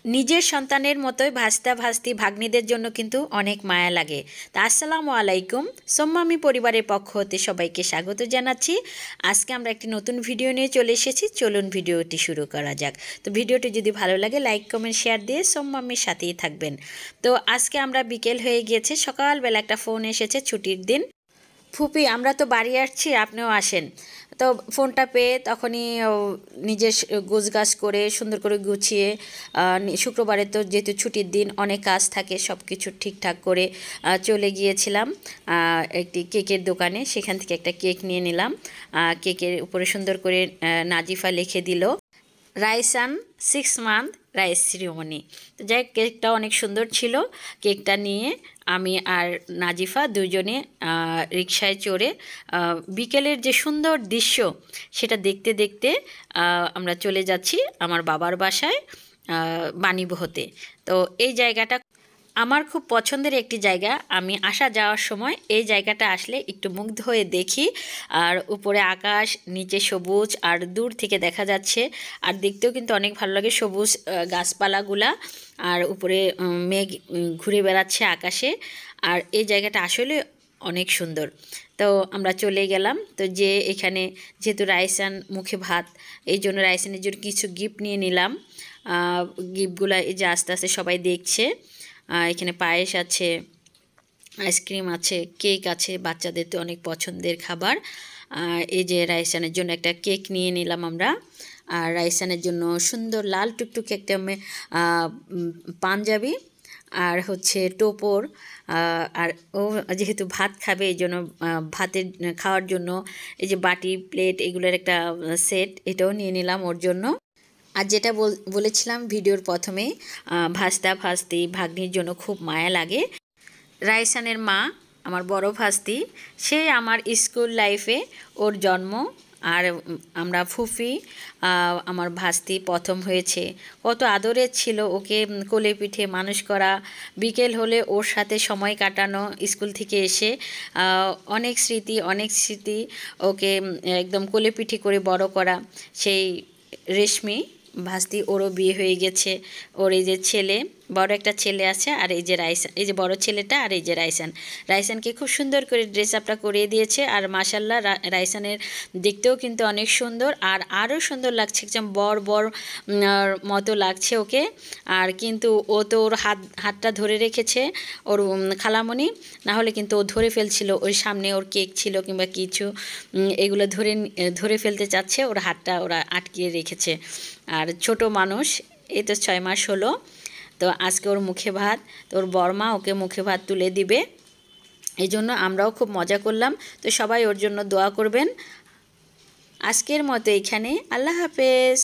নিজের সন্তানের মতোই ভাস্তা ভাস্তি ভাগ্নিদের জন্য কিন্তু অনেক মায়া লাগে। তা আসসালামু আলাইকুম, সোম্মামি পরিবারের পক্ষ হতে সবাইকে স্বাগত জানাচ্ছি। আজকে আমরা একটি নতুন ভিডিও নিয়ে চলে এসেছি, চলুন ভিডিওটি শুরু করা যাক। তো ভিডিওটি যদি ভালো লাগে লাইক কমেন্ট শেয়ার দিয়ে সোম্মামির সাথেই থাকবেন। তো আজকে আমরা বিকেল হয়ে গিয়েছে, সকালবেলা একটা ফোন এসেছে, ছুটির দিন। ফুপি আমরা তো বাড়ি আসছি, আপনিও আসেন। তো ফোনটা পেয়ে তখনই নিজের গোছগাছ করে সুন্দর করে গুছিয়ে শুক্রবারে তো যেহেতু ছুটির দিন অনেক কাজ থাকে, সব কিছু ঠিকঠাক করে চলে গিয়েছিলাম একটি কেকের দোকানে। সেখান থেকে একটা কেক নিয়ে নিলাম। কেকের উপরে সুন্দর করে নাজিফা লিখে দিল রাইসান 6 মান্থ রাইস সিরিমনি। তো যাই কেকটা অনেক সুন্দর ছিল। কেকটা নিয়ে আমি আর নাজিফা দুজনে রিকশায় চড়ে বিকেলের যে সুন্দর দৃশ্য সেটা দেখতে দেখতে আমরা চলে যাচ্ছি আমার বাবার বাসায় বাণীবহতে। তো এই জায়গাটা আমার খুব পছন্দের একটি জায়গা। আমি আসা যাওয়ার সময় এই জায়গাটা আসলে একটু মুগ্ধ হয়ে দেখি। আর উপরে আকাশ, নিচে সবুজ, আর দূর থেকে দেখা যাচ্ছে। আর দেখতেও কিন্তু অনেক ভালো লাগে সবুজ গাছপালাগুলা, আর উপরে মেঘ ঘুরে বেড়াচ্ছে আকাশে। আর এই জায়গাটা আসলে অনেক সুন্দর। তো আমরা চলে গেলাম। তো যে এখানে যেহেতু রাইসান মুখে ভাত, এই জন্য রাইসানের জন্য কিছু গিফট নিয়ে নিলাম। গিফটগুলো এই যে আস্তে আস্তে সবাই দেখছে। এখানে পায়েস আছে, আইসক্রিম আছে, কেক আছে, বাচ্চাদের তো অনেক পছন্দের খাবার। এই যে রাইসানের জন্য একটা কেক নিয়ে নিলাম আমরা। আর রাইসানের জন্য সুন্দর লাল টুকটুকে একটা পাঞ্জাবি আর হচ্ছে টোপর। আর ও যেহেতু ভাত খাবে এই জন্য ভাতের খাওয়ার জন্য এই যে বাটি প্লেট এগুলোর একটা সেট, এটাও নিয়ে নিলাম ওর জন্য। আর যেটা বলেছিলাম ভিডিওর প্রথমে, ভাস্তা ভাস্তি ভাগ্নির জন্য খুব মায়া লাগে। রাইসানের মা আমার বড় ভাস্তি, সে আমার স্কুল লাইফে ওর জন্ম। আর আমরা ফুফি আমার ভাস্তি প্রথম হয়েছে, কত আদরের ছিল ওকে কোলে পিঠে মানুষ করা, বিকেল হলে ওর সাথে সময় কাটানো, স্কুল থেকে এসে অনেক স্মৃতি অনেক স্মৃতি, ওকে একদম কোলে পিঠে করে বড় করা। সেই রেশমি ভাস্তি, ওরও বিয়ে হয়ে গেছে। ওর এই যে ছেলে, বড় একটা ছেলে আছে, আর এই যে রাইসান, এই যে বড় ছেলেটা, আর এই যে রাইসান। রাইসানকে খুব সুন্দর করে ড্রেস আপটা করিয়ে দিয়েছে। আর মাশাল্লাহ রাইসানের দেখতেও কিন্তু অনেক সুন্দর, আর আরও সুন্দর লাগছে, একদম বর মতো লাগছে ওকে। আর কিন্তু ও তো ওর হাতটা ধরে রেখেছে ওর খালামণি, না হলে কিন্তু ও ধরে ফেলছিল। ওর সামনে ওর কেক ছিল কিংবা কিছু, এগুলো ধরে ফেলতে চাচ্ছে, ওর হাতটা ওরা আটকিয়ে রেখেছে। আর ছোট মানুষ, এই তো 6 মাস হলো। তো আজকে ওর মুখে ভাত, তো ওর বড়মা ওকে মুখে ভাত তুলে দিবে, এই জন্য আমরাও খুব মজা করলাম। তো সবাই ওর জন্য দোয়া করবেন। আজকের মতো এখানে, আল্লাহ হাফেজ।